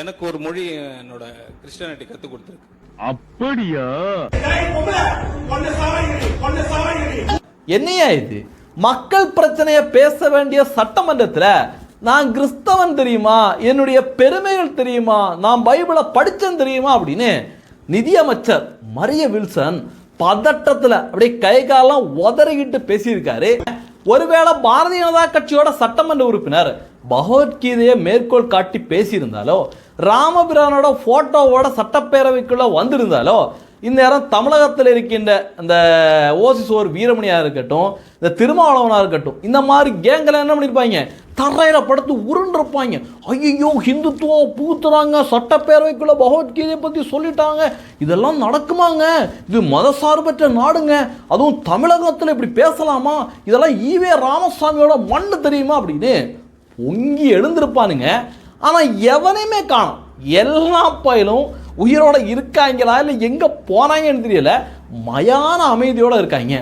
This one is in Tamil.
எனக்கு ஒரு மொழி என்னோட கிறிஸ்டியானிட்டி கத்து கொடுத்துருக்கு. அப்படியா? என்னையா இது? மக்கள் பிரச்சனையை பேச வேண்டிய சட்டமன்றத்தில் நான் கிறிஸ்தவன் தெரியுமா, என்னுடைய பெருமைகள் தெரியுமா, நான் பைபிளை படித்தேன் தெரியுமா அப்படின்னு நிதியமைச்சர் மரிய வில்சன் பதட்டத்தில் அப்படியே கை காலம் உதறிக்கிட்டு பேசியிருக்காரு. ஒருவேளை பாரதிய ஜனதா கட்சியோட சட்டமன்ற உறுப்பினர் பகவத்கீதையை மேற்கோள் காட்டி பேசியிருந்தாலோ, ராமபிரானோட போட்டோவோட சட்டப்பேரவைக்குள்ள வந்திருந்தாலோ, இந்நேரம் தமிழகத்தில் இருக்கின்ற இந்த ஓசிசோர் வீரமணியாக இருக்கட்டும், இந்த திருமாவளவனாக இருக்கட்டும், இந்த மாதிரி கேங்கில் என்ன பண்ணியிருப்பாங்க, தரையில் படுத்து உருண்டிருப்பாங்க. ஐயோ ஹிந்துத்துவம் பூத்துறாங்க, சட்டப்பேரவைக்குள்ள பகவத்கீதையை பற்றி சொல்லிட்டாங்க, இதெல்லாம் நடக்குமாங்க, இது மதசார்பற்ற நாடுங்க, அதுவும் தமிழகத்தில் இப்படி பேசலாமா, இதெல்லாம் ஈவே ராமசாமியோட மண்ணு தெரியுமா அப்படின்னு பொங்கி எழுந்திருப்பானுங்க. ஆனால் எவனையுமே காணும். எல்லா பயிலும் உயிரோட இருக்காங்களா இல்லை எங்கே போனாங்கன்னு தெரியல, மயான அமைதியோடு இருக்காங்க.